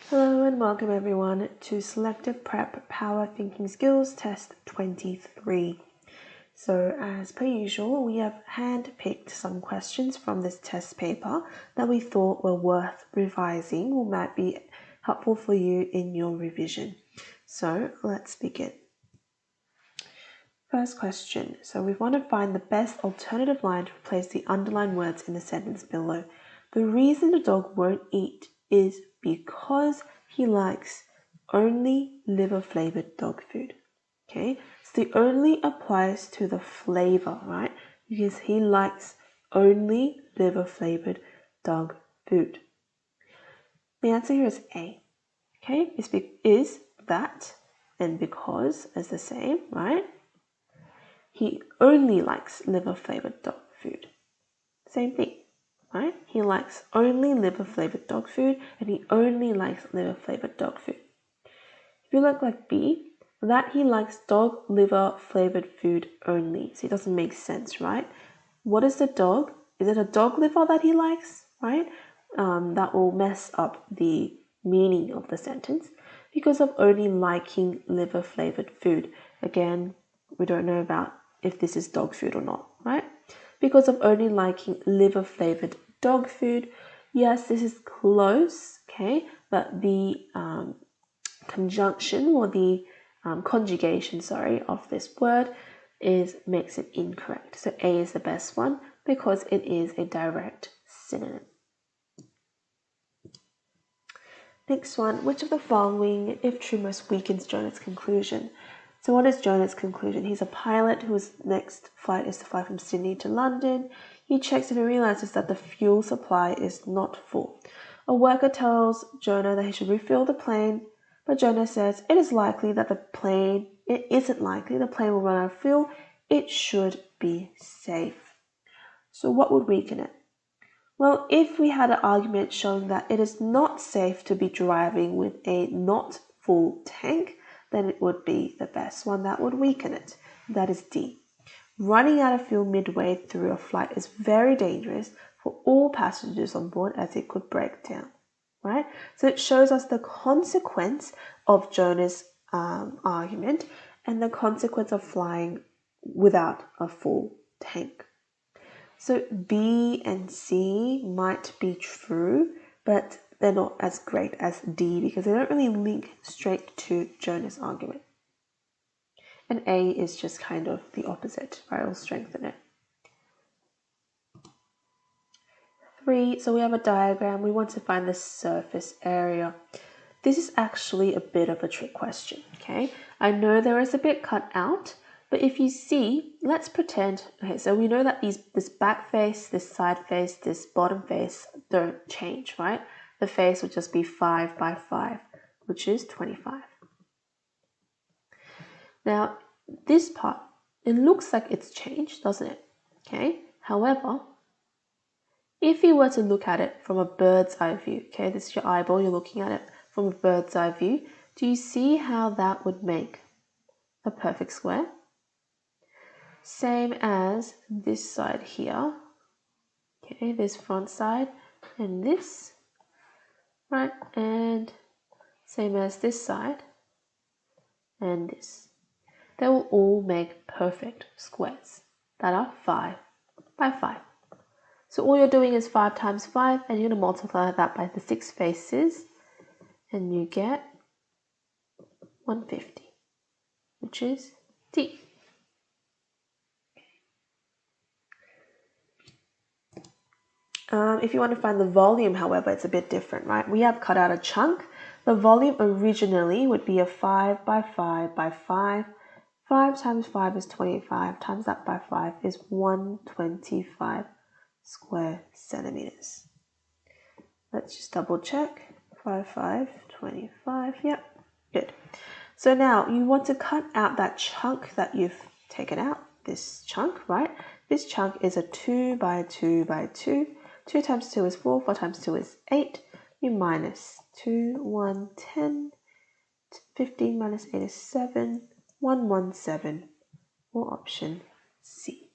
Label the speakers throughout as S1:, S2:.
S1: Hello and welcome everyone to Selective Prep Power Thinking Skills Test 23. So as per usual, we have hand-picked some questions from this test paper that we thought were worth revising or might be helpful for you in your revision. So let's begin. First question. So we want to find the best alternative line to replace the underlined words in the sentence below. The reason the dog won't eat is because he likes only liver-flavored dog food. Okay, so the only applies to the flavor, right? Because he likes only liver-flavored dog food. The answer here is A. Okay, is that and because is the same, right? He only likes liver-flavored dog food. Same thing, right? He likes only liver-flavored dog food and he only likes liver-flavored dog food. If you look like B, that he likes dog liver-flavored food only. So it doesn't make sense, right? What is the dog? Is it a dog liver that he likes, right? That will mess up the meaning of the sentence because of only liking liver-flavored food. Again, we don't know about if this is dog food or not, right? Because of only liking liver-flavored dog food. Yes, this is close, okay? But the conjunction or the conjugation, of this word makes it incorrect. So A is the best one because it is a direct synonym. Next one, which of the following, if true, most weakens Jonah's conclusion? So what is Jonah's conclusion? He's a pilot whose next flight is to fly from Sydney to London. He checks and he realizes that the fuel supply is not full. A worker tells Jonah that he should refuel the plane, but Jonah says it isn't likely the plane will run out of fuel. It should be safe. So what would weaken it? Well, if we had an argument showing that it is not safe to be driving with a not full tank, then it would be the best one that would weaken it. That is D. Running out of fuel midway through a flight is very dangerous for all passengers on board as it could break down, right? So it shows us the consequence of Jonah's argument and the consequence of flying without a full tank. So B and C might be true, but they're not as great as D because they don't really link straight to Jonah's argument. And A is just kind of the opposite, right? It'll strengthen it. 3, so we have a diagram. We want to find the surface area. This is actually a bit of a trick question, okay? I know there is a bit cut out, but if you see, let's pretend, okay, so we know that this back face, this side face, this bottom face don't change, right? The face would just be 5 by 5, which is 25. Now, this part, it looks like it's changed, doesn't it? Okay, however, if you were to look at it from a bird's eye view, okay, this is your eyeball, you're looking at it from a bird's eye view, do you see how that would make a perfect square? Same as this side here, okay, this front side and this, right, and same as this side and this. They will all make perfect squares that are 5 by 5. So all you're doing is 5 times 5 and you're going to multiply that by the 6 faces and you get 150, which is D. If you want to find the volume, however, it's a bit different, right? We have cut out a chunk. The volume originally would be a 5 by 5 by 5. 5 times 5 is 25. Times that by 5 is 125 square centimeters. Let's just double check. 5, 5, 25. Yep, good. So now you want to cut out that chunk that you've taken out. This chunk, right? This chunk is a 2 by 2 by 2. 2 times 2 is 4, 4 times 2 is 8. You minus 2, 1, 10, 15 minus 8 is 7, 117, or option C.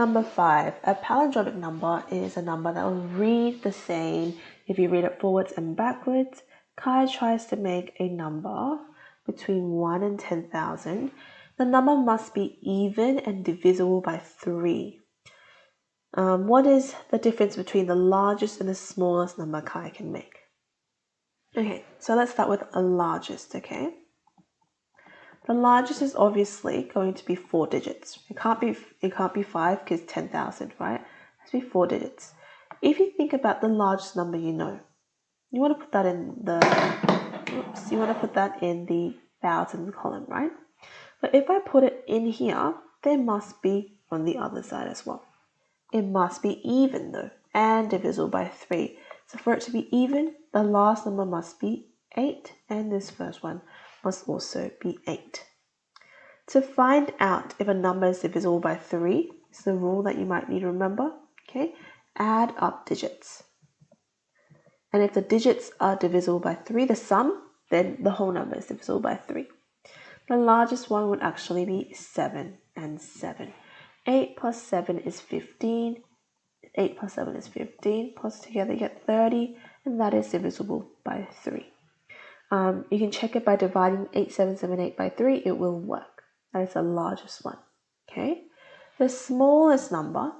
S1: Number 5, a palindromic number is a number that will read the same if you read it forwards and backwards. Kai tries to make a number between 1 and 10,000. The number must be even and divisible by 3. What is the difference between the largest and the smallest number Kai can make? Okay, so let's start with a largest, okay? The largest is obviously going to be 4 digits. It can't be 5 because 10,000, right? It has to be 4 digits. If you think about the largest number you know, you want to put that in the thousands column, right? But if I put it in here, there must be on the other side as well. It must be even though and divisible by 3. So for it to be even, the last number must be 8 and this first one must also be 8. To find out if a number is divisible by 3, is the rule that you might need to remember. Okay, add up digits. And if the digits are divisible by 3, the sum, then the whole number is divisible by 3. The largest one would actually be 7 and 7. 8 plus 7 is 15. 8 plus 7 is 15. Plus together you get 30, and that is divisible by 3. You can check it by dividing 8778 by 3. It will work. That is the largest one. Okay. The smallest number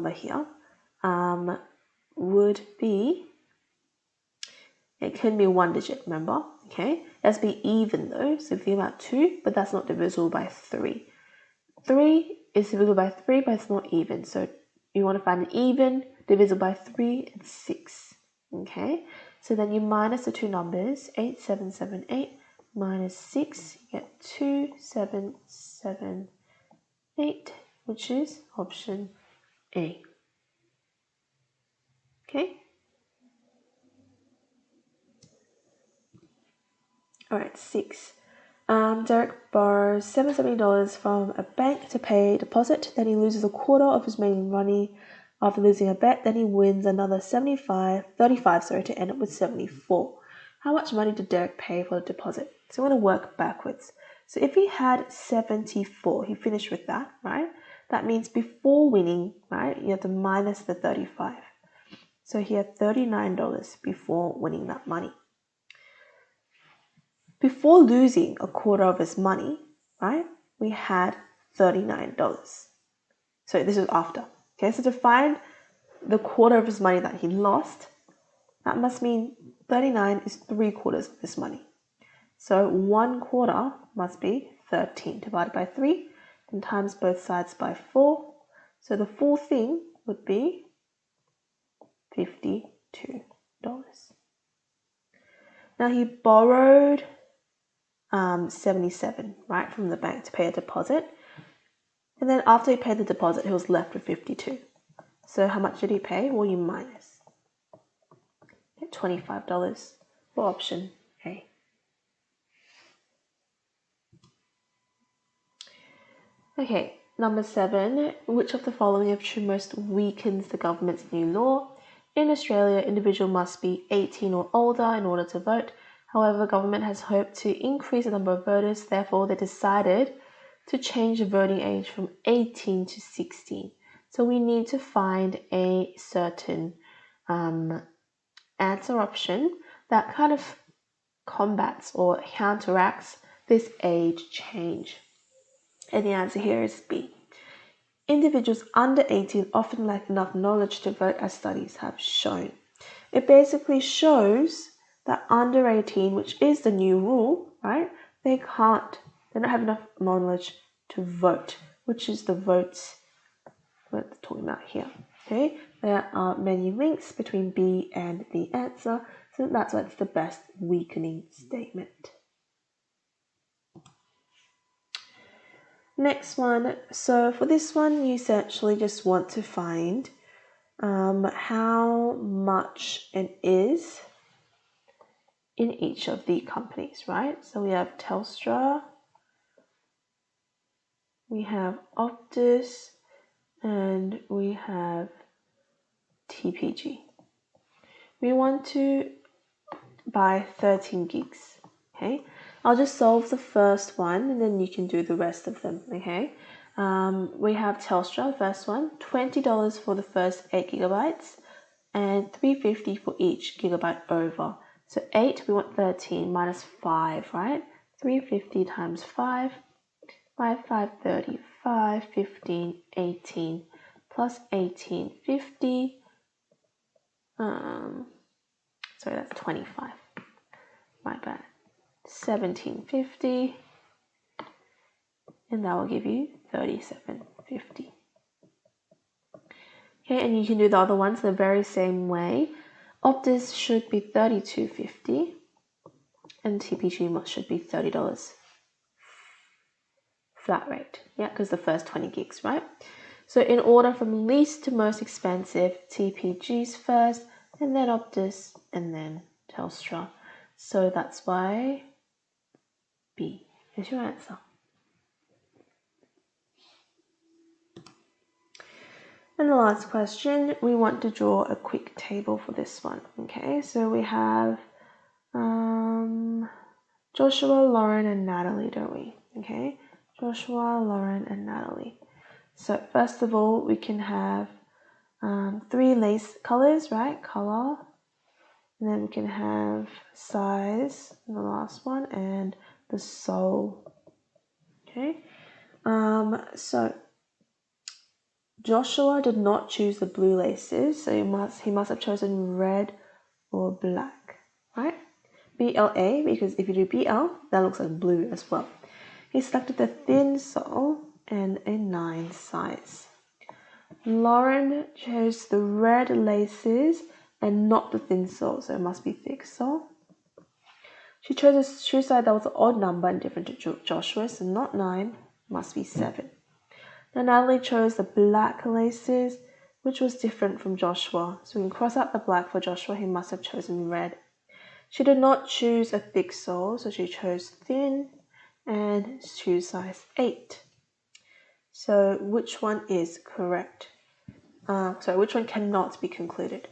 S1: here would be, it can be 1 digit, remember? Okay. It has to be even though. So if you think about 2, but that's not divisible by 3. 3 is divisible by 3, but it's not even. So you want to find an even, divisible by 3, and 6. Okay, so then you minus the two numbers, 8778 minus 6, you get 2778, which is option A. Okay. Alright, 6. Derek borrows $770 from a bank to pay a deposit. Then he loses a quarter of his remaining money after losing a bet. Then he wins another 35 to end up with 74. How much money did Derek pay for the deposit? So we want to work backwards. So if he had 74, he finished with that, right? That means before winning, right, you have to minus the 35. So he had $39 before winning that money. Before losing a quarter of his money, right, we had $39. So this is after. Okay, so to find the quarter of his money that he lost, that must mean 39 is 3/4 of his money. So 1/4 must be 13 divided by 3 and times both sides by 4. So the full thing would be $52. Now he borrowed 77, right, from the bank to pay a deposit. And then after he paid the deposit, he was left with 52. So how much did he pay? Well, you minus. Get $25 for option A. Okay, number 7. Which of the following option most weakens the government's new law? In Australia, individual must be 18 or older in order to vote. However, the government has hoped to increase the number of voters. Therefore, they decided to change the voting age from 18 to 16. So we need to find a certain answer option that kind of combats or counteracts this age change. And the answer here is B. Individuals under 18 often lack enough knowledge to vote, as studies have shown. It basically shows that under 18, which is the new rule, right, they don't have enough knowledge to vote, which is the votes we're talking about here. Okay, there are many links between B and the answer, so that's why it's the best weakening statement. Next one, so for this one, you essentially just want to find how much it is in each of the companies, right? So we have Telstra, we have Optus, and we have TPG. We want to buy 13 gigs, okay? I'll just solve the first one and then you can do the rest of them, okay? We have Telstra, first one, $20 for the first 8 gigabytes and $3.50 for each gigabyte over. So 8, we want 13 minus 5, right? 350 times 5, 35, 15, 18, plus 18, 50. Sorry, that's 25. My bad. 1750, and that will give you 3750. Okay, and you can do the other ones the very same way. Optus should be 3250, and TPG should be $30 flat rate. Yeah, because the first 20 gigs, right? So in order from least to most expensive, TPG's first, and then Optus, and then Telstra. So that's why B is your answer. And the last question, we want to draw a quick table for this one. Okay, so we have Joshua, Lauren, and Natalie, don't we? Okay, Joshua, Lauren, and Natalie. So first of all, we can have 3 lace colors, right? Color. And then we can have size in the last one and the sole. Okay. So Joshua did not choose the blue laces, so he must have chosen red or black, right? BLA, because if you do BL, that looks like blue as well. He selected the thin sole and a 9 size. Lauren chose the red laces and not the thin sole, so it must be thick sole. She chose a shoe size that was an odd number and different to Joshua, so not 9, must be 7. Now Natalie chose the black laces, which was different from Joshua, so we can cross out the black for Joshua. He must have chosen red. She did not choose a thick sole, so she chose thin and shoe size 8. So which one is correct? Which one cannot be concluded?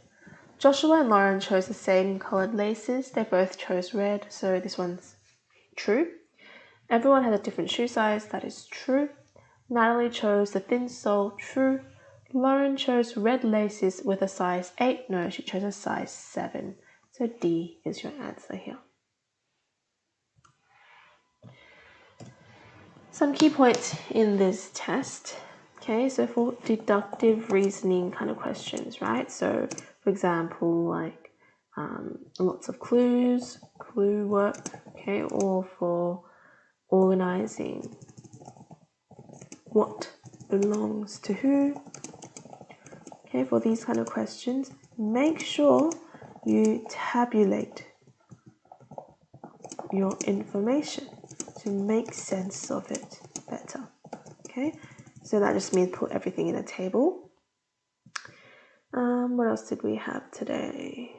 S1: Joshua and Lauren chose the same colored laces. They both chose red, so this one's true. Everyone has a different shoe size. That is true. Natalie chose the thin sole. True. Lauren chose red laces with a size 8. No, she chose a size 7. So D is your answer here. Some key points in this test. Okay, so for deductive reasoning kind of questions, right? So, for example, like lots of clue work, okay, or for organizing what belongs to who. Okay, for these kind of questions, make sure you tabulate your information to make sense of it better. Okay, so that just means put everything in a table. What else did we have today?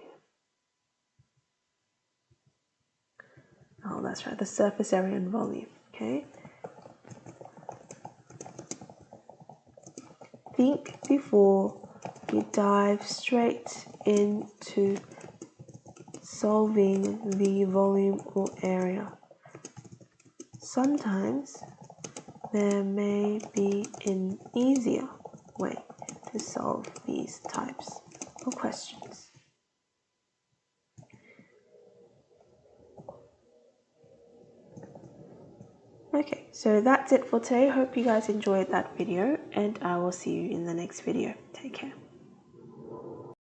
S1: Oh, that's right, the surface area and volume. Okay. Think before you dive straight into solving the volume or area. Sometimes there may be an easier way to solve these types of questions. Okay, so that's it for today. Hope you guys enjoyed that video, and I will see you in the next video. Take care.